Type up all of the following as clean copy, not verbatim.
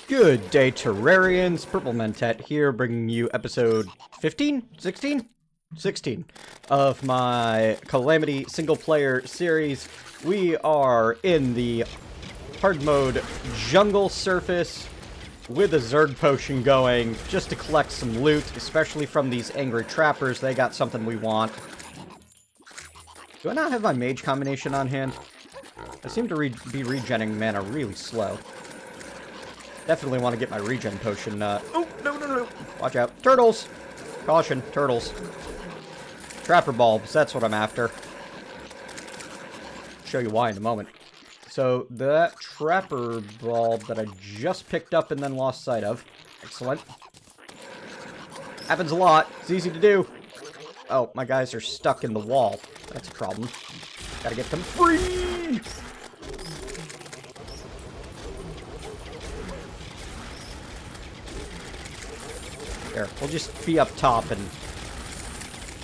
Good day, Terrarians. PurpleMentat here, bringing you episode 15? 16? 16 of my Calamity single-player series. We are in the hard mode jungle surface with a Zerg potion going, just to collect some loot, especially from these angry trappers. They got something we want. Do I not have my mage combination on hand? I seem to be regenning mana really slow. Definitely want to get my regen potion. Oh, no. Watch out. Turtles! Caution, turtles. Trapper bulbs, that's what I'm after. Show you why in a moment. So, that trapper bulb that I just picked up and then lost sight of. Excellent. Happens a lot. It's easy to do. Oh, my guys are stuck in the wall. That's a problem. Gotta get them free! There, we'll just be up top and...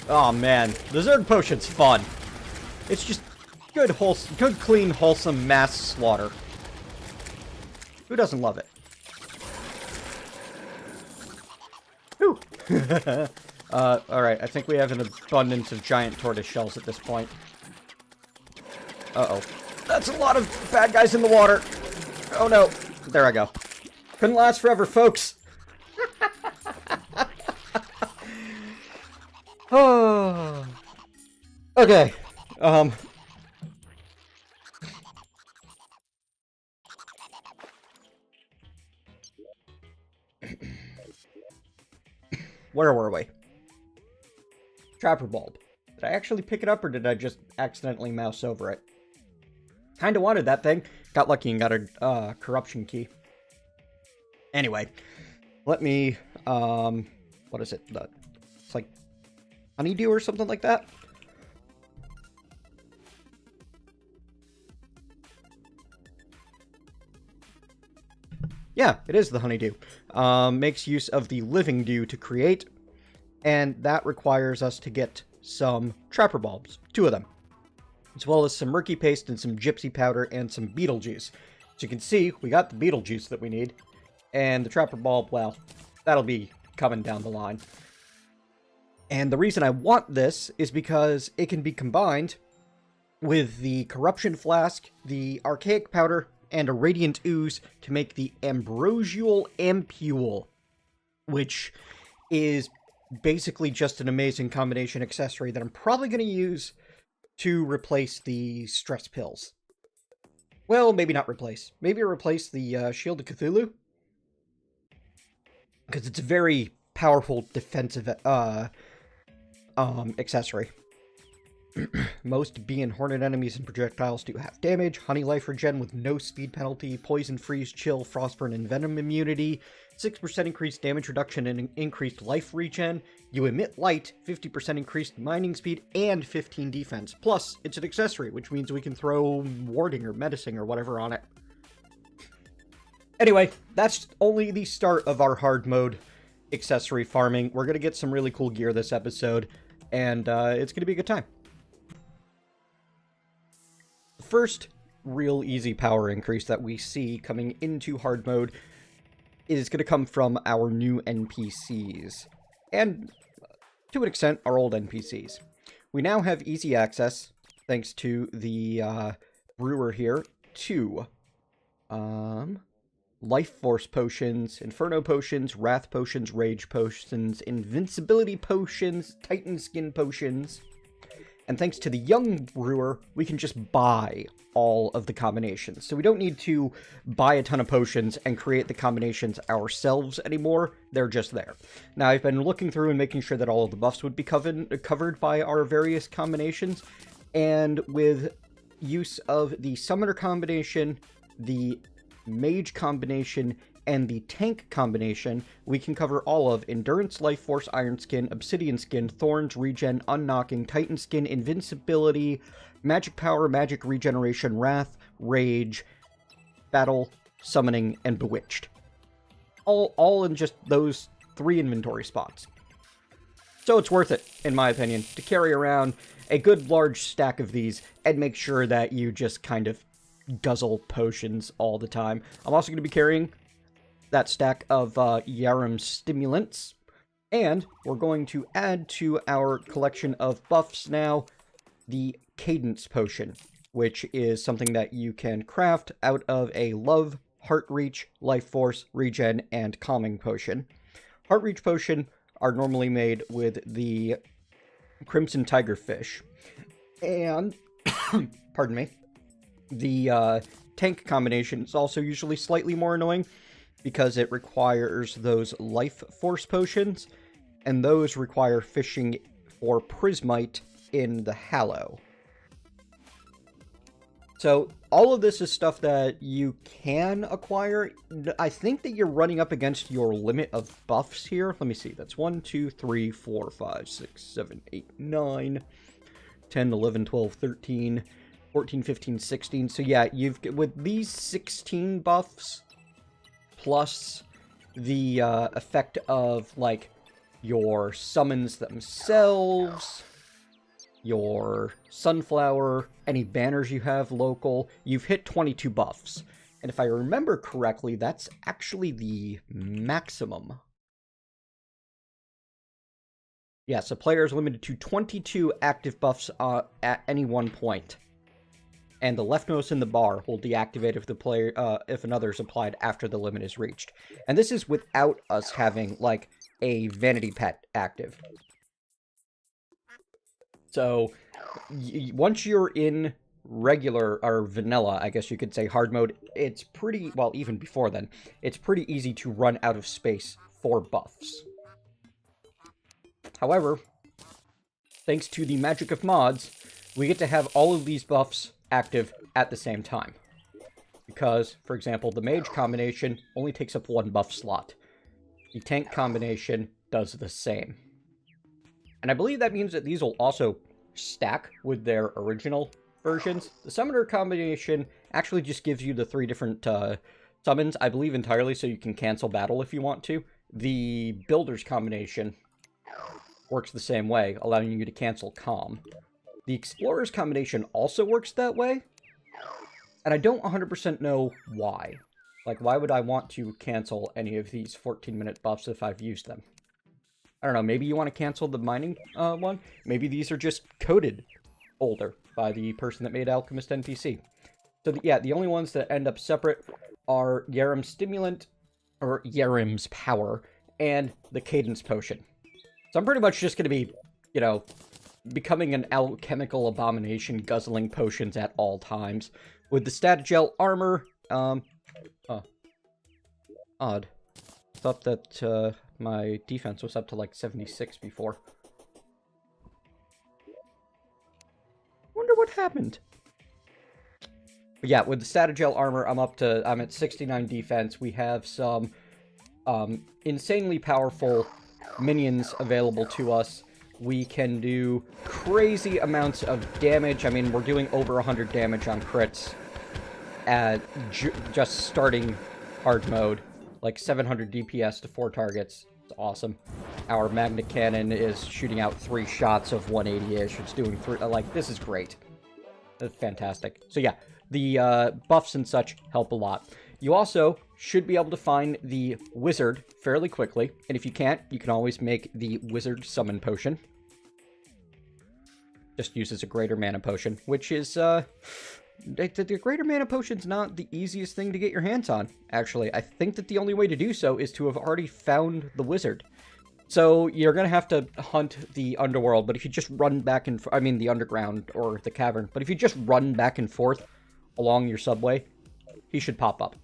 Oh man, the Zerg potion's fun. It's just good, clean, wholesome mass slaughter. Who doesn't love it? Whew. Alright, I think we have an abundance of giant tortoise shells at this point. Uh-oh. That's a lot of bad guys in the water. Oh no. There I go. Couldn't last forever, folks. Oh. Okay. Where were we? Trapper bulb. Did I actually pick it up, or did I just accidentally mouse over it? Kinda wanted that thing. Got lucky and got a corruption key. Anyway, let me, what is it? It's like honeydew or something like that? Yeah, it is the honeydew. Makes use of the living dew to create, and that requires us to get some trapper bulbs, 2 of them, as well as some murky paste and some gypsy powder and some beetle juice. As you can see, we got the beetle juice that we need, and the trapper bulb, well, that'll be coming down the line. And the reason I want this is because it can be combined with the corruption flask, the archaic powder, and a radiant ooze to make the ambrosial ampule, which is basically just an amazing combination accessory that I'm probably going to use to replace the stress pills. Well, maybe not replace. Maybe replace the Shield of Cthulhu, because it's a very powerful defensive accessory. Most bee and hornet enemies and projectiles do half damage. Honey life regen with no speed penalty. Poison, freeze, chill, frostburn, and venom immunity. 6% increased damage reduction and increased life regen. You emit light, 50% increased mining speed, and 15 defense. Plus, it's an accessory, which means we can throw warding or menacing or whatever on it. Anyway, that's only the start of our hard mode accessory farming. We're going to get some really cool gear this episode, and it's going to be a good time. The first real easy power increase that we see coming into hard mode is going to come from our new NPCs, and to an extent, our old NPCs. We now have easy access, thanks to the brewer here, to life force potions, inferno potions, wrath potions, rage potions, invincibility potions, titan skin potions. And thanks to the young brewer, we can just buy all of the combinations. So we don't need to buy a ton of potions and create the combinations ourselves anymore. They're just there. Now, I've been looking through and making sure that all of the buffs would be covered by our various combinations. And with use of the summoner combination, the mage combination, and the tank combination, we can cover all of Endurance, Life Force, Iron Skin, Obsidian Skin, Thorns, Regen, Unknocking, Titan Skin, Invincibility, Magic Power, Magic Regeneration, Wrath, Rage, Battle, Summoning, and Bewitched. All in just those 3 inventory spots. So it's worth it, in my opinion, to carry around a good large stack of these and make sure that you just kind of guzzle potions all the time. I'm also going to be carrying that stack of Yarum stimulants. And we're going to add to our collection of buffs now the Cadence Potion, which is something that you can craft out of a Love, Heart Reach, Life Force, Regen, and Calming Potion. Heart Reach Potion are normally made with the Crimson Tigerfish. And, pardon me, the tank combination is also usually slightly more annoying because it requires those Life Force potions, and those require fishing for Prismite in the Hallow. So all of this is stuff that you can acquire. I think that you're running up against your limit of buffs here. Let me see. That's 1, 2, 3, 4, 5, 6, 7, 8, 9, 10, 11, 12, 13, 14, 15, 16. So yeah, with these 16 buffs plus the effect of like your summons themselves, your sunflower, any banners you have local, you've hit 22 buffs. And if I remember correctly, that's actually the maximum. Yeah, so players are limited to 22 active buffs at any one point. And the leftmost in the bar will deactivate if the player, if another is applied after the limit is reached. And this is without us having, like, a vanity pet active. So, once you're in regular, or vanilla, I guess you could say, hard mode, it's pretty, well, even before then, it's pretty easy to run out of space for buffs. However, thanks to the magic of mods, we get to have all of these buffs active at the same time. Because, for example, the mage combination only takes up 1 buff slot. The tank combination does the same. And I believe that means that these will also stack with their original versions. The summoner combination actually just gives you the 3 different summons, I believe entirely, so you can cancel battle if you want to. The builder's combination works the same way, allowing you to cancel calm. The explorer's combination also works that way, and I don't 100% know why. Like, why would I want to cancel any of these 14-minute buffs if I've used them? I don't know, maybe you want to cancel the mining one? Maybe these are just coded older by the person that made Alchemist NPC. So, yeah, the only ones that end up separate are Yarum's Stimulant, or Yarum's Power, and the Cadence Potion. So I'm pretty much just going to be, you know, becoming an alchemical abomination, guzzling potions at all times. With the stat gel armor, odd. Thought that, my defense was up to, like, 76 before. Wonder what happened. But yeah, with the stat gel armor, I'm at 69 defense. We have some, insanely powerful minions available to us. We can do crazy amounts of damage. I mean, we're doing over 100 damage on crits at just starting hard mode. Like 700 DPS to 4 targets. It's awesome. Our magnet cannon is shooting out 3 shots of 180-ish. It's doing 3... Like, this is great. That's fantastic. So yeah, the buffs and such help a lot. You also should be able to find the wizard fairly quickly. And if you can't, you can always make the wizard summon potion. Just uses a greater mana potion, which is, the greater mana potion's not the easiest thing to get your hands on, actually. I think that the only way to do so is to have already found the wizard. So you're going to have to hunt the underworld, but if you just run back and... I mean, the underground or the cavern. But if you just run back and forth along your subway, he should pop up.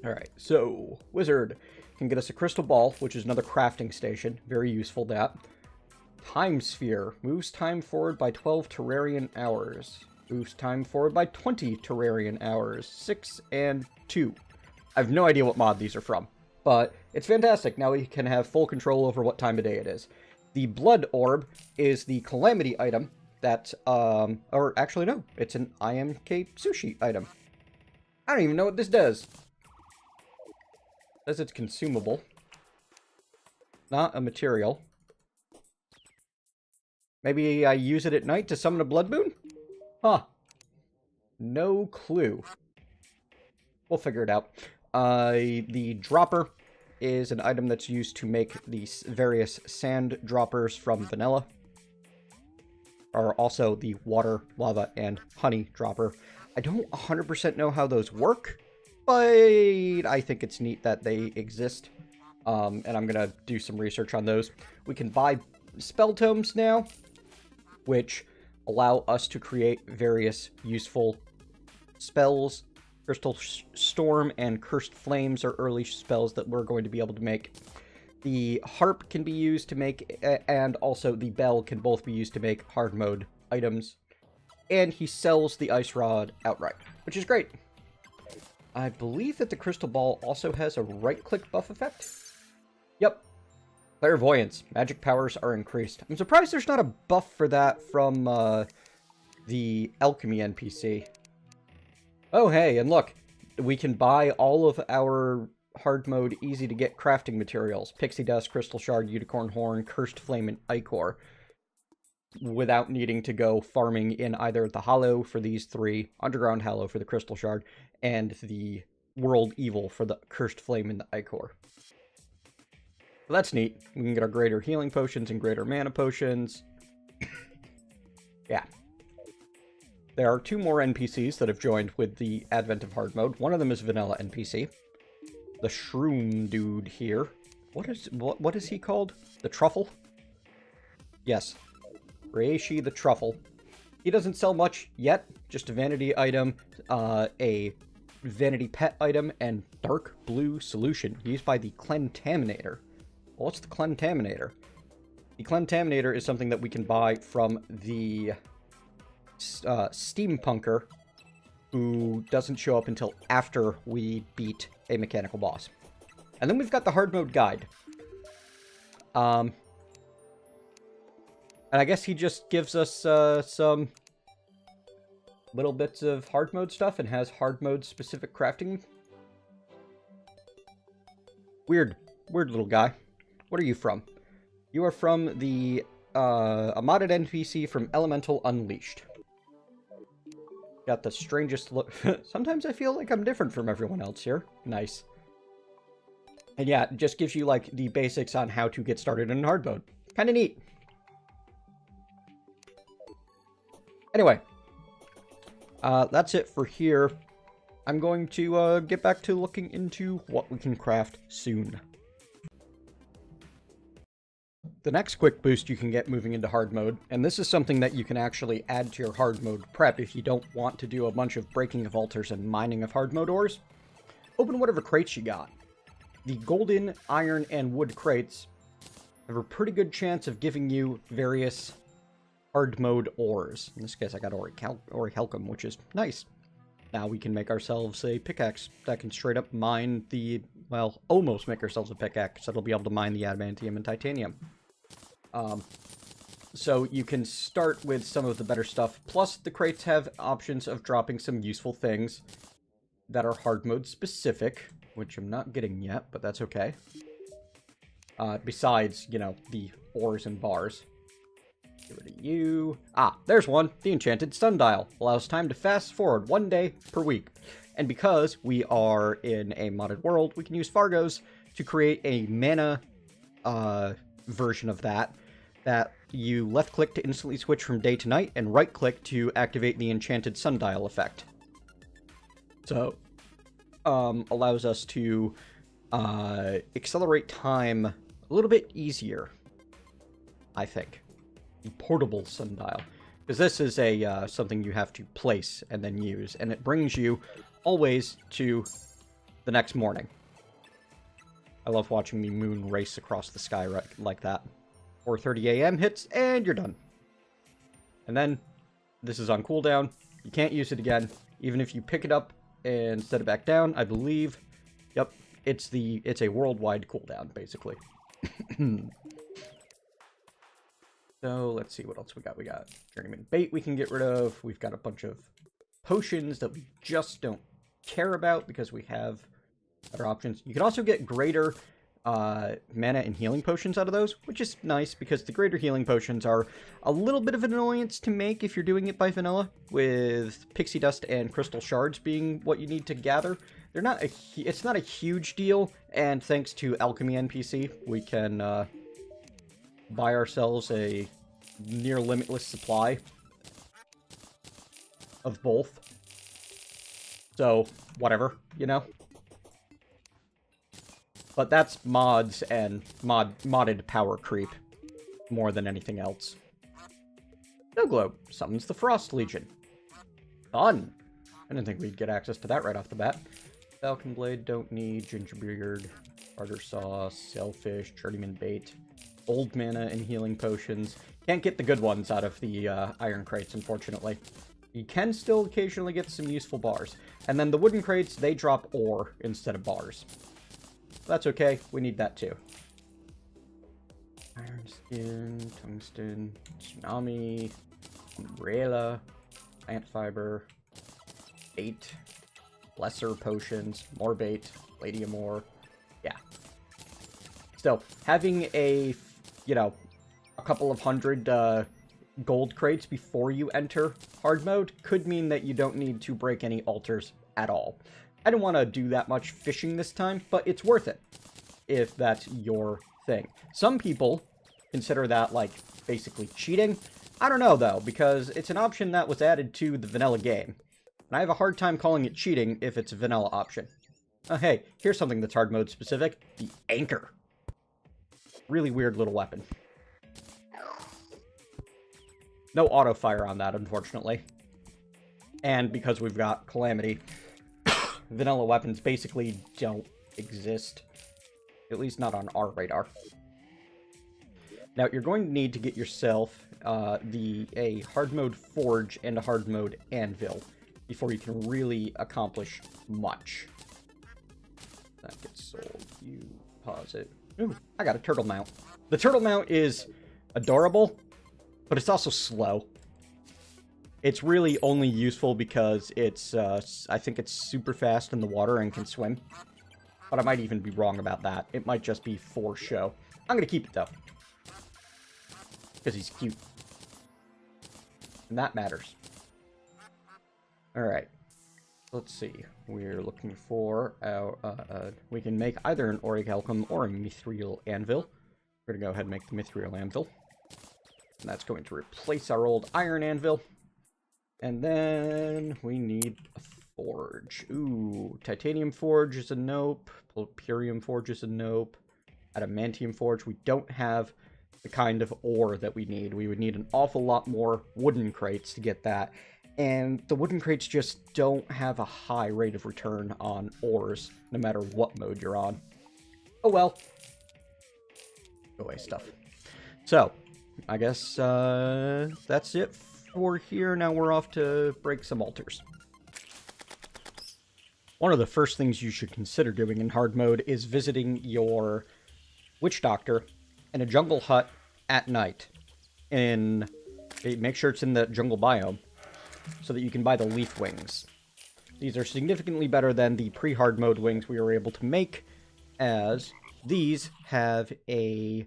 Alright, so, wizard can get us a crystal ball, which is another crafting station. Very useful, that. Time sphere. Moves time forward by 12 Terrarian hours. Moves time forward by 20 Terrarian hours. 6 and 2. I have no idea what mod these are from, but it's fantastic. Now we can have full control over what time of day it is. The blood orb is the Calamity item that, or actually no, it's an IMK sushi item. I don't even know what this does. Says it's consumable. Not a material. Maybe I use it at night to summon a blood moon? Huh. No clue. We'll figure it out. The dropper is an item that's used to make these various sand droppers from vanilla. Or also the water, lava, and honey dropper. I don't 100% know how those work, but I think it's neat that they exist. And I'm going to do some research on those. We can buy spell tomes now, which allow us to create various useful spells. Crystal Storm and Cursed Flames are early spells that we're going to be able to make. The harp can be used to make, and also the bell can both be used to make hard mode items. And he sells the ice rod outright, which is great. I believe that the crystal ball also has a right-click buff effect. Yep. Clairvoyance. Magic powers are increased. I'm surprised there's not a buff for that from the alchemy NPC. Oh, hey, and look. We can buy all of our hard mode easy to get crafting materials. Pixie Dust, Crystal Shard, Unicorn Horn, Cursed Flame, and Ichor. Without needing to go farming in either the Hollow for these three, Underground Hollow for the Crystal Shard, and the World Evil for the Cursed Flame and the Ichor. So that's neat. We can get our greater healing potions and greater mana potions. Yeah. There are 2 more NPCs that have joined with the advent of hard mode. One of them is vanilla NPC. The Shroom dude here. What is he called? The Truffle? Yes. Reishi the Truffle. He doesn't sell much yet. Just a vanity item, a vanity pet item, and dark blue solution used by the Clentaminator. Well, what's the Clentaminator? The Clentaminator is something that we can buy from the Steampunker, who doesn't show up until after we beat a mechanical boss. And then we've got the hard mode guide. And I guess he just gives us some little bits of hard mode stuff and has hard mode specific crafting. Weird little guy. What are you from? You are from the a modded NPC from Elemental Unleashed. Got the strangest look. Sometimes I feel like I'm different from everyone else here. Nice. And yeah, it just gives you like the basics on how to get started in hard mode. Kind of neat. Anyway, that's it for here. I'm going to get back to looking into what we can craft soon. The next quick boost you can get moving into hard mode, and this is something that you can actually add to your hard mode prep if you don't want to do a bunch of breaking of altars and mining of hard mode ores. Open whatever crates you got. The golden, iron, and wood crates have a pretty good chance of giving you various hard mode ores. In this case, I got Orichalcum, which is nice. Now we can make ourselves a pickaxe that can straight up mine the, well, almost make ourselves a pickaxe that'll be able to mine the adamantium and titanium. So you can start with some of the better stuff. Plus, the crates have options of dropping some useful things that are hard mode specific, which I'm not getting yet, but that's okay. Besides, you know, the ores and bars. Get rid of you. Ah, there's one. The Enchanted Sundial allows time to fast forward 1 day per week. And because we are in a modded world, we can use Fargos to create a mana version of that you left-click to instantly switch from day to night, and right-click to activate the Enchanted Sundial effect. So, allows us to accelerate time a little bit easier, I think. The portable sundial, because this is a something you have to place and then use, and it brings you always to the next morning. I love watching the moon race across the sky like that. 4:30 a.m. hits, and you're done. And then, this is on cooldown. You can't use it again, even if you pick it up and set it back down, I believe. Yep, it's a worldwide cooldown, basically. So, let's see what else we got. We got Journeyman Bait we can get rid of. We've got a bunch of potions that we just don't care about because we have other options. You can also get greater mana and healing potions out of those, which is nice because the greater healing potions are a little bit of an annoyance to make if you're doing it by vanilla, with pixie dust and crystal shards being what you need to gather. They're not it's not a huge deal, and thanks to Alchemy NPC, we can buy ourselves a near limitless supply of both. So, whatever, you know? But that's mods and modded power creep more than anything else. Snow Globe summons the Frost Legion. Fun! I didn't think we'd get access to that right off the bat. Falcon Blade, don't need. Gingerbeard, Tartar Sauce, Sailfish, Journeyman Bait, Old Mana, and Healing Potions. Can't get the good ones out of the Iron Crates, unfortunately. You can still occasionally get some useful bars. And then the Wooden Crates, they drop ore instead of bars. That's okay, we need that too. Iron Skin, Tungsten, Tsunami, Umbrella, Plant Fiber, Bait, Lesser Potions, more Bait, Palladium Ore, yeah. So, having a, you know, a couple of hundred gold crates before you enter hard mode could mean that you don't need to break any altars at all. I don't want to do that much fishing this time, but it's worth it if that's your thing. Some people consider that, like, basically cheating. I don't know, though, because it's an option that was added to the vanilla game. And I have a hard time calling it cheating if it's a vanilla option. Oh, hey, here's something that's hard mode specific. The Anchor. Really weird little weapon. No auto fire on that, unfortunately. And because we've got Calamity, vanilla weapons basically don't exist. At least not on our radar. Now, you're going to need to get yourself a hard mode forge and a hard mode anvil before you can really accomplish much. That gets sold. You pause it. Ooh, I got a turtle mount. The turtle mount is adorable, but it's also slow. It's really only useful because it's, I think it's super fast in the water and can swim. But I might even be wrong about that. It might just be for show. I'm gonna keep it, though. Because he's cute. And that matters. Alright. Let's see. We're looking for our, we can make either an orichalcum or a mithril anvil. We're gonna go ahead and make the mithril anvil. And that's going to replace our old iron anvil. And then we need a forge. Ooh, titanium forge is a nope. Purium forge is a nope. Adamantium forge, we don't have the kind of ore that we need. We would need an awful lot more wooden crates to get that. And the wooden crates just don't have a high rate of return on ores, no matter what mode you're on. Oh well. Go away stuff. So, I guess that's it for here. Now we're off to break some altars. One of the first things you should consider doing in hard mode is visiting your witch doctor in a jungle hut at night. Make sure it's in the jungle biome so that you can buy the leaf wings. These are significantly better than the pre-hard mode wings we were able to make, as these have a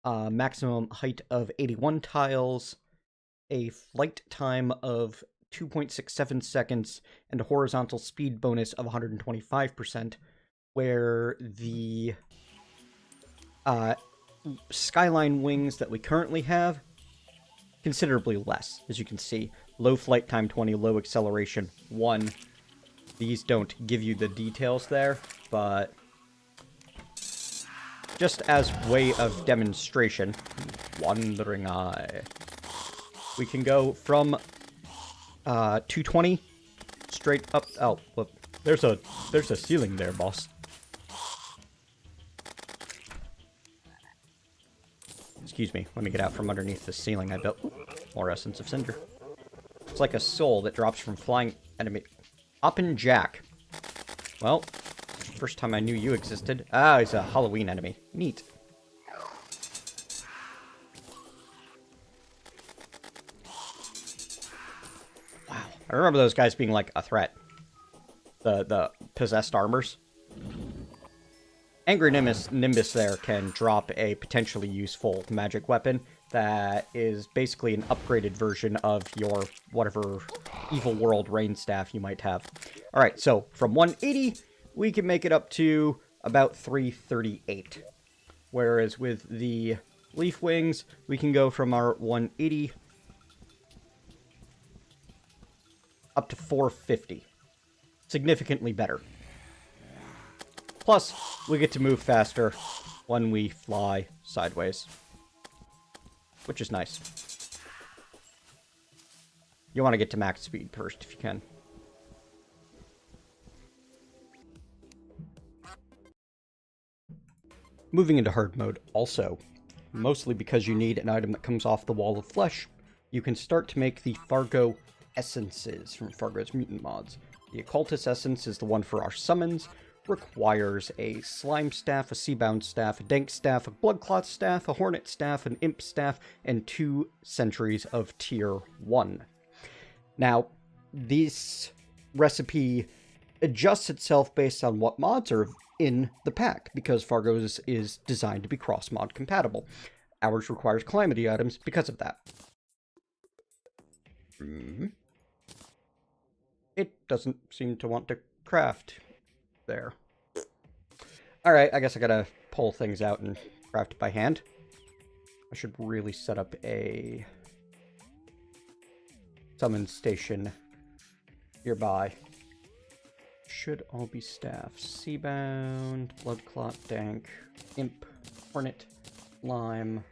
maximum height of 81 tiles, a flight time of 2.67 seconds, and a horizontal speed bonus of 125%, where the Skyline wings that we currently have, considerably less, as you can see. Low flight time 20, low acceleration 1. These don't give you the details there, but just as way of demonstration, Wandering Eye, we can go from 220 straight up. Oh, look, there's a ceiling there, boss. Excuse me, let me get out from underneath the ceiling I built. More Essence of Cinder. It's like a soul that drops from flying enemy. Up and Jack. Well, first time I knew you existed. Ah, he's a Halloween enemy. Neat. Wow. I remember those guys being like a threat. The possessed armors. Angry Nimbus there can drop a potentially useful magic weapon that is basically an upgraded version of your whatever evil world rain staff you might have. Alright, so from 180, we can make it up to about 338. Whereas with the leaf wings, we can go from our 180 up to 450. Significantly better. Plus, we get to move faster when we fly sideways, which is nice. You want to get to max speed first if you can. Moving into hard mode also, mostly because you need an item that comes off the wall of flesh, you can start to make the Fargo essences from Fargo's mutant mods. The occultist essence is the one for our summons, requires a slime staff, a seabound staff, a dank staff, a bloodclot staff, a hornet staff, an imp staff, and 2 sentries of tier 1. Now, this recipe adjusts itself based on what mods are in the pack, because Fargo's is designed to be cross-mod compatible. Ours requires Calamity items because of that. It doesn't seem to want to craft there. Alright, I guess I gotta pull things out and craft it by hand. I should really set up a summon station nearby. Should all be staff. Seabound, bloodclot, dank, imp, hornet, lime,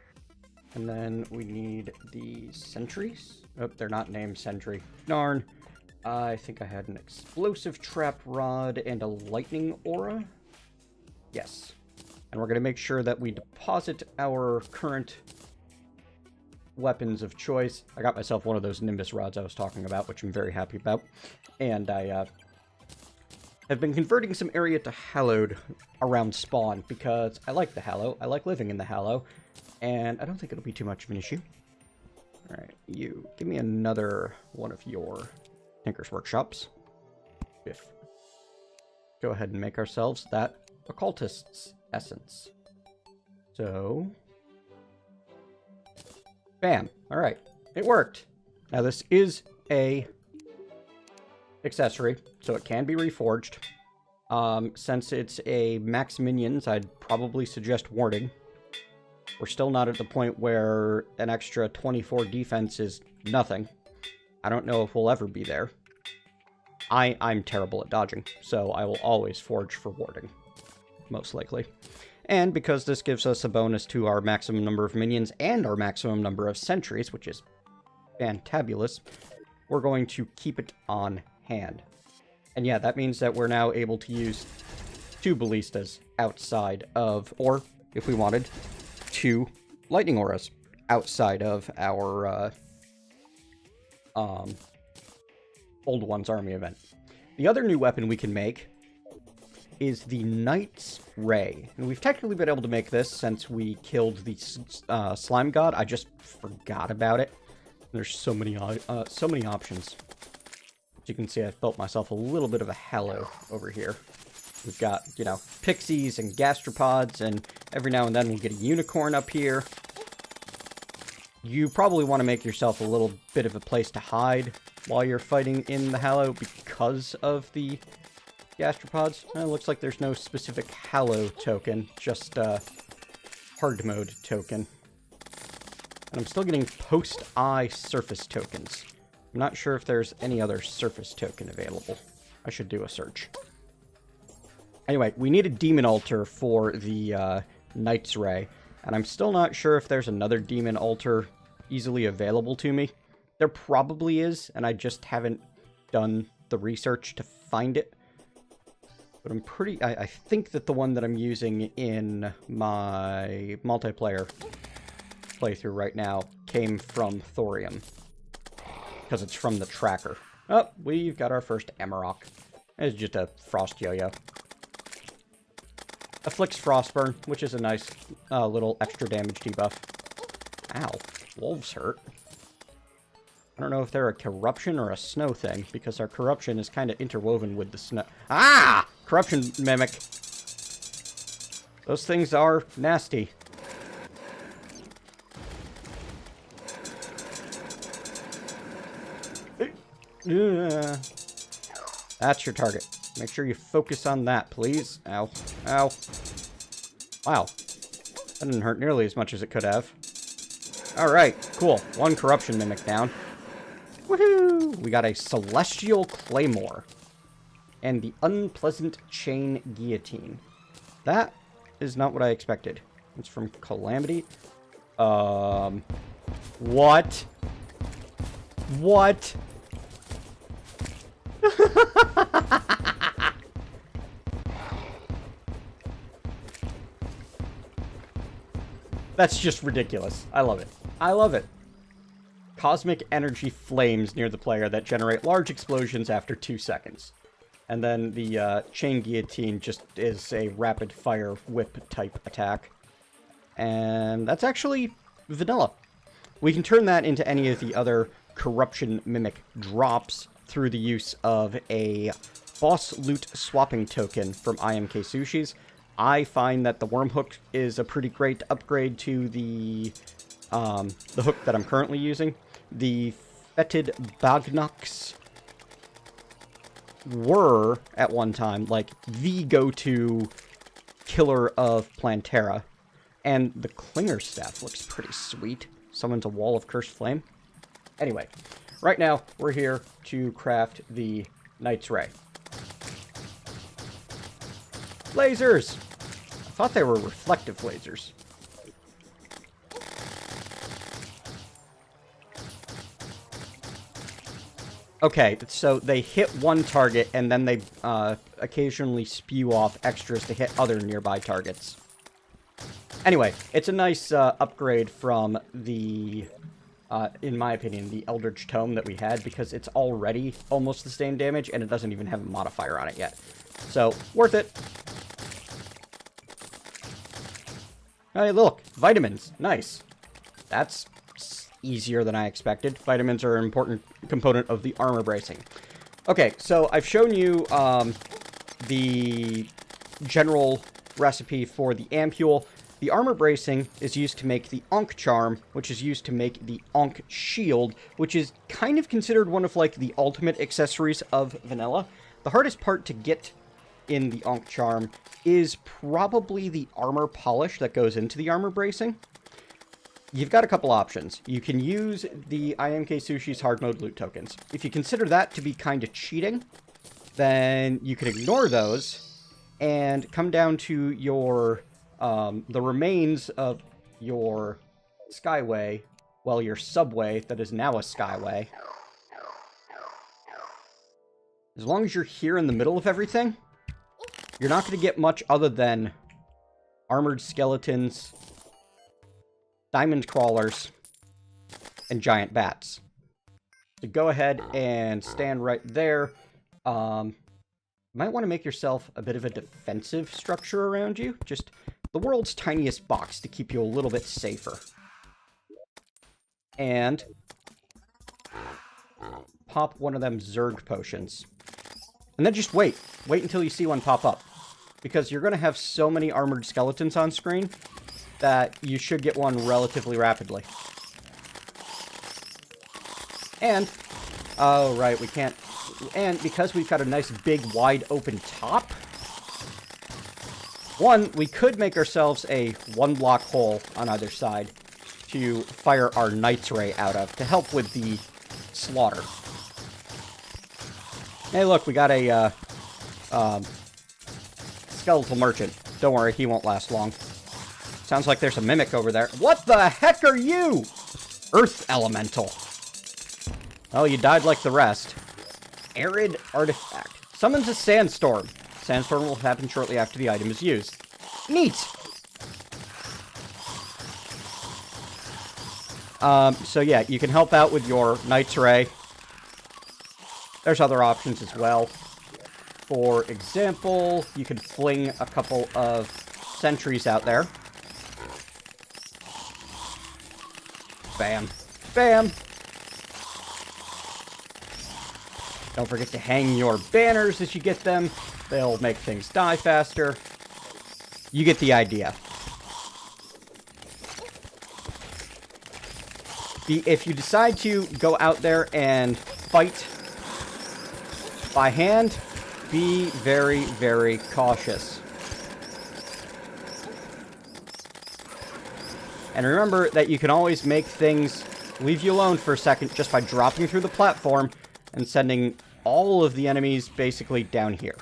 and then we need the sentries. Oh, they're not named sentry. Darn. I think I had an explosive trap rod and a lightning aura. Yes. And we're going to make sure that we deposit our current weapons of choice. I got myself one of those Nimbus rods I was talking about, which I'm very happy about. And I have been converting some area to hallowed around spawn, because I like the hallow. I like living in the hallow. And I don't think it'll be too much of an issue. Alright, you. Give me another one of your Tinker's Workshops. If. Go ahead and make ourselves that occultist's essence. So. Bam. Alright. It worked. Now this is a accessory, so it can be reforged. Since it's a max minions, I'd probably suggest warding. We're still not at the point where an extra 24 defense is nothing. I don't know if we'll ever be there. I'm terrible at dodging, so I will always forge for warding. Most likely. And because this gives us a bonus to our maximum number of minions and our maximum number of sentries, which is fantabulous, we're going to keep it on hand. And yeah, that means that we're now able to use 2 ballistas outside of, or if we wanted, 2 lightning auras outside of our Old One's Army event. The other new weapon we can make is the Knight's Ray. And we've technically been able to make this since we killed the Slime God. I just forgot about it. There's so many options. As you can see, I've built myself a little bit of a hallow over here. We've got, you know, pixies and gastropods, and every now and then we'll get a unicorn up here. You probably want to make yourself a little bit of a place to hide while you're fighting in the hallow because of the gastropods. It looks like there's no specific hallow token, just hard mode token. And I'm still getting post-eye surface tokens. I'm not sure if there's any other surface token available. I should do a search. Anyway, we need a demon altar for the Knight's Ray, and I'm still not sure if there's another demon altar easily available to me. There probably is, and I just haven't done the research to find it. But I think that the one that I'm using in my multiplayer playthrough right now came from Thorium, because it's from the tracker. Oh, we've got our first Amarok. It's just a frost yo-yo. Afflicts Frostburn, which is a nice little extra damage debuff. Ow, wolves hurt. I don't know if they're a corruption or a snow thing, because our corruption is kind of interwoven with the snow. Ah! Corruption mimic. Those things are nasty. That's your target. Make sure you focus on that, please. Ow. Ow. Wow. That didn't hurt nearly as much as it could have. Alright, cool. One corruption mimic down. Woohoo! We got a celestial claymore. And the unpleasant chain guillotine. That is not what I expected. It's from Calamity. What? What? That's just ridiculous. I love it. I love it. Cosmic energy flames near the player that generate large explosions after 2 seconds. And then the chain guillotine just is a rapid fire whip type attack. And that's actually vanilla. We can turn that into any of the other corruption mimic drops through the use of a boss loot swapping token from IMK Sushi's. I find that the worm hook is a pretty great upgrade to the hook that I'm currently using. The fetid bagnox were, at one time, like, the go-to killer of Plantera. And the Clinger staff looks pretty sweet. Summons a wall of cursed flame. Anyway, right now, we're here to craft the Knight's Ray. Lasers! I thought they were reflective lasers. Okay, so they hit one target, and then they occasionally spew off extras to hit other nearby targets. Anyway, it's a nice upgrade from the, in my opinion, the Eldritch Tome that we had, because it's already almost the same damage, and it doesn't even have a modifier on it yet. So, worth it. Hey, look, vitamins. Nice. That's easier than I expected. Vitamins are an important component of the armor bracing. Okay, so I've shown you the general recipe for the ampule. The armor bracing is used to make the Ankh charm, which is used to make the Ankh shield, which is kind of considered one of, like, the ultimate accessories of vanilla. The hardest part to get in the Ankh charm is probably the armor polish that goes into the armor bracing. You've got a couple options. You can use the IMK Sushi's hard mode loot tokens. If you consider that to be kind of cheating, then you can ignore those and come down to your the remains of your skyway, well, your subway that is now a skyway. As long as you're here in the middle of everything, you're not going to get much other than armored skeletons, diamond crawlers, and giant bats. So go ahead and stand right there. You might want to make yourself a bit of a defensive structure around you. Just the world's tiniest box to keep you a little bit safer. And pop one of them Zerg potions. And then just wait. Wait until you see one pop up. Because you're going to have so many armored skeletons on screen that you should get one relatively rapidly. And, oh right, we can't, and because we've got a nice big wide open top, one, we could make ourselves a 1-block hole on either side to fire our Knight's Ray out of to help with the slaughter. Hey look, we got a skeletal merchant. Don't worry, he won't last long. Sounds like there's a mimic over there. What the heck are you? Earth Elemental. Oh, you died like the rest. Arid Artifact. Summons a sandstorm. Sandstorm will happen shortly after the item is used. Neat! So yeah, you can help out with your Knight's Ray. There's other options as well. For example, you could fling a couple of sentries out there. Bam. Bam! Don't forget to hang your banners as you get them. They'll make things die faster. You get the idea. If you decide to go out there and fight by hand, be very, very cautious. And remember that you can always make things leave you alone for a second just by dropping through the platform and sending all of the enemies basically down here.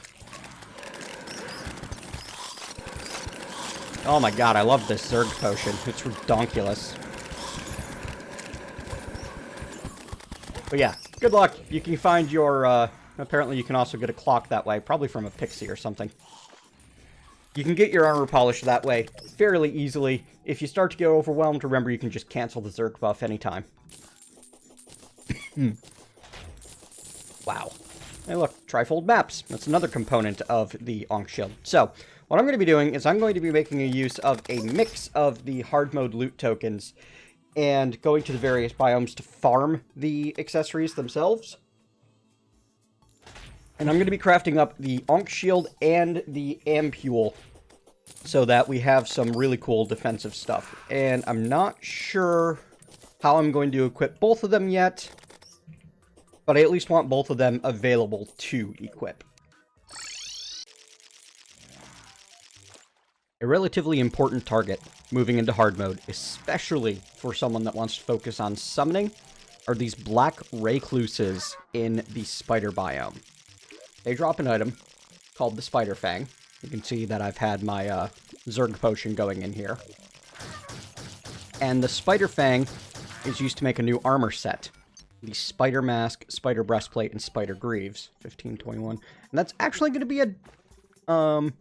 Oh my god, I love this Zerg potion. It's redonkulous. But yeah, good luck. You can find your, apparently you can also get a clock that way, probably from a pixie or something. You can get your armor polished that way fairly easily. If you start to get overwhelmed, remember you can just cancel the Zerg buff anytime. Wow. Hey look, trifold maps. That's another component of the Ankh Shield. So, what I'm going to be doing is I'm going to be making a use of a mix of the hard mode loot tokens and going to the various biomes to farm the accessories themselves. And I'm going to be crafting up the Ankh Shield and the Ampule so that we have some really cool defensive stuff. And I'm not sure how I'm going to equip both of them yet, but I at least want both of them available to equip. A relatively important target moving into hard mode, especially for someone that wants to focus on summoning, are these black recluses in the spider biome. They drop an item called the Spider Fang. You can see that I've had my Zerg potion going in here. And the Spider Fang is used to make a new armor set. The Spider Mask, Spider Breastplate, and Spider Greaves. 1521. And that's actually going to be a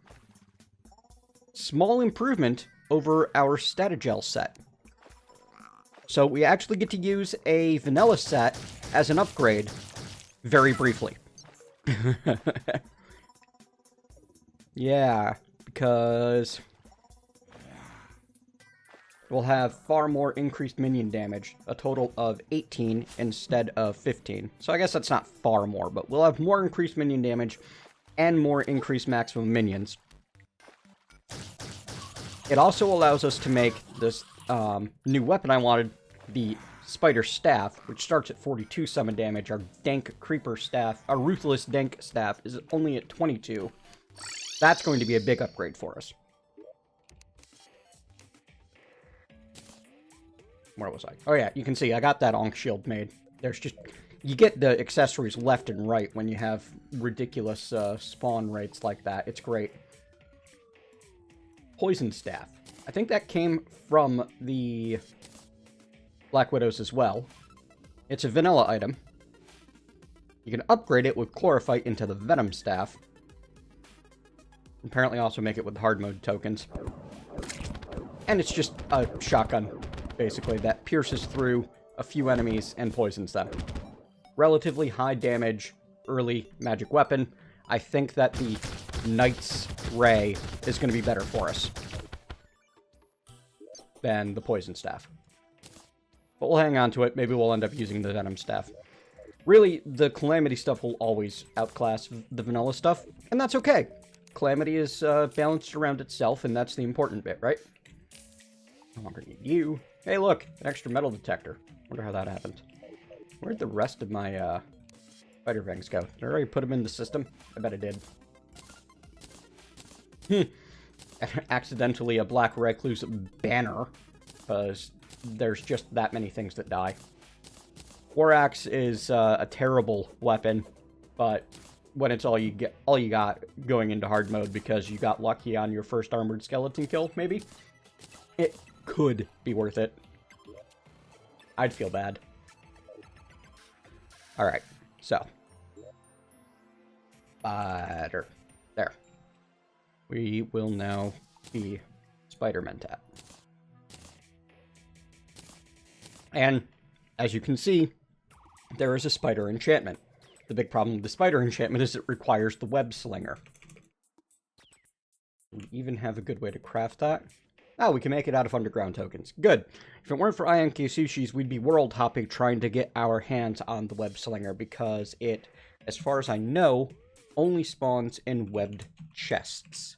small improvement over our Statagel set. So we actually get to use a vanilla set as an upgrade very briefly. Yeah, because we'll have far more increased minion damage, a total of 18 instead of 15. So I guess that's not far more, but we'll have more increased minion damage and more increased maximum minions. It also allows us to make this new weapon I wanted, the Spider Staff, which starts at 42 summon damage. Our Dank Creeper Staff, our Ruthless Dank Staff, is only at 22. That's going to be a big upgrade for us. Where was I? Oh yeah, you can see I got that Ankh Shield made. There's just... You get the accessories left and right when you have ridiculous spawn rates like that. It's great. Poison Staff. I think that came from the Black Widows as well. It's a vanilla item. You can upgrade it with Chlorophyte into the Venom Staff. Apparently also make it with hard mode tokens. And it's just a shotgun, basically, that pierces through a few enemies and poisons them. Relatively high damage, early magic weapon. I think that the Knight's Ray is going to be better for us than the Poison Staff. But we'll hang on to it. Maybe we'll end up using the Venom Staff. Really, the Calamity stuff will always outclass the vanilla stuff, and that's okay. Calamity is balanced around itself, and that's the important bit, right? No longer need you. Hey, look! An extra metal detector. Wonder how that happened. Where'd the rest of my Spider Fangs go? Did I already put them in the system? I bet I did. Accidentally a Black Recluse banner, because there's just that many things that die. War Axe is a terrible weapon, but when it's all you got going into hard mode because you got lucky on your first armored skeleton kill, maybe, it could be worth it. I'd feel bad. Alright, so. Spider. There. We will now be PurpleMentat. And, as you can see, there is a spider enchantment. The big problem with the spider enchantment is it requires the web slinger. We even have a good way to craft that. Oh, we can make it out of underground tokens. Good. If it weren't for INK Sushis, we'd be world hopping trying to get our hands on the web slinger because it, as far as I know, only spawns in webbed chests.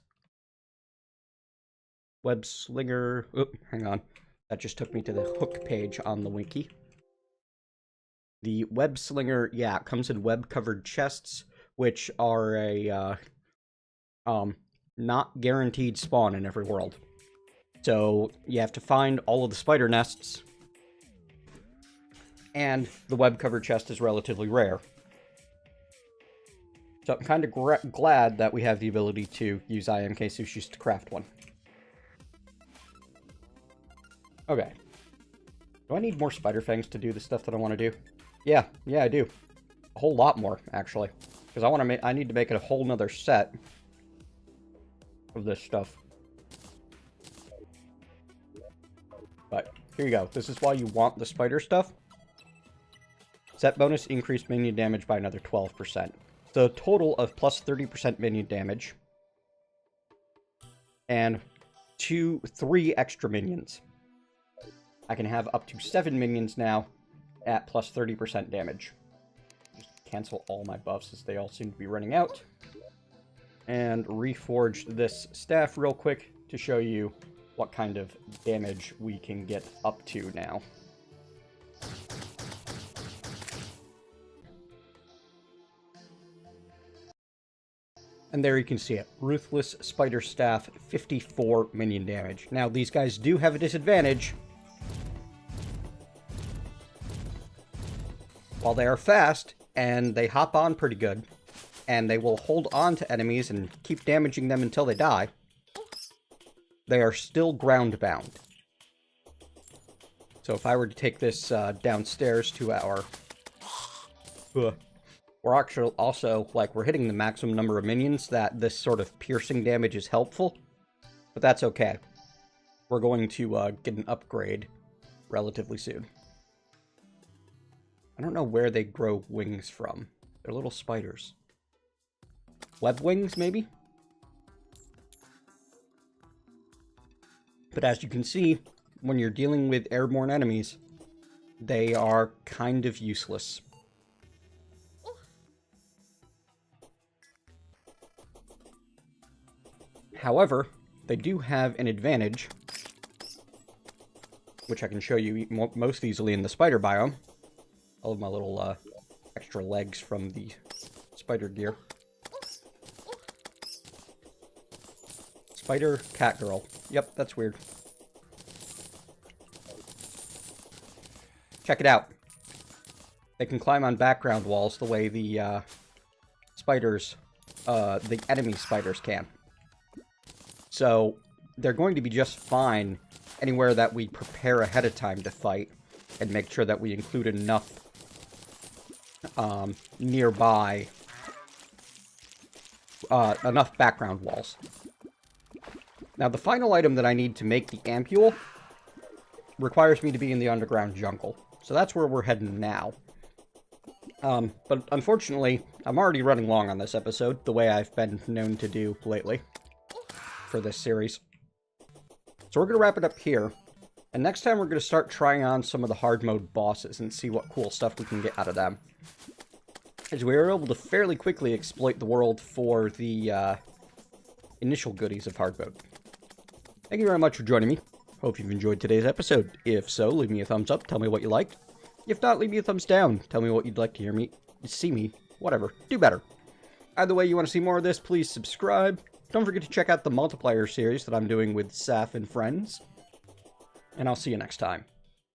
Web slinger... Oop, hang on. That just took me to the hook page on the wiki. The web slinger, yeah, it comes in web-covered chests which are a not guaranteed spawn in every world. So you have to find all of the spider nests, and the web cover chest is relatively rare. So I'm kind of glad that we have the ability to use IMK Sushis to craft one. Okay. Do I need more spider fangs to do the stuff that I want to do? Yeah, I do. A whole lot more, actually. Because I need to make it a whole nother set of this stuff. But here you go. This is why you want the spider stuff. Set bonus increased minion damage by another 12%. So a total of plus 30% minion damage. And 3 extra minions. I can have up to 7 minions now at plus 30% damage. Just cancel all my buffs as they all seem to be running out. And reforge this staff real quick to show you what kind of damage we can get up to now. And there you can see it. Ruthless Spider Staff, 54 minion damage. Now, these guys do have a disadvantage. While they are fast, and they hop on pretty good, and they will hold on to enemies and keep damaging them until they die, they are still ground-bound. So if I were to take this downstairs to our... We're actually also, like, we're hitting the maximum number of minions that this sort of piercing damage is helpful. But that's okay. We're going to get an upgrade relatively soon. I don't know where they grow wings from. They're little spiders. Web wings, maybe? But as you can see, when you're dealing with airborne enemies, they are kind of useless. However, they do have an advantage, which I can show you most easily in the spider biome. All of my little extra legs from the spider gear. Spider cat girl. Yep, that's weird. Check it out. They can climb on background walls the way the spiders, the enemy spiders can. So they're going to be just fine anywhere that we prepare ahead of time to fight and make sure that we include enough nearby, enough background walls. Now, the final item that I need to make the ampule requires me to be in the underground jungle. So that's where we're heading now. But unfortunately, I'm already running long on this episode, the way I've been known to do lately for this series. So we're going to wrap it up here. And next time we're going to start trying on some of the hard mode bosses and see what cool stuff we can get out of them. As we were able to fairly quickly exploit the world for the initial goodies of hard mode. Thank you very much for joining me. Hope you've enjoyed today's episode. If so, leave me a thumbs up, tell me what you liked. If not, leave me a thumbs down, tell me what you'd like to hear me, see me, whatever, do better. Either way, you want to see more of this, please subscribe. Don't forget to check out the multiplayer series that I'm doing with Saf and friends. And I'll see you next time.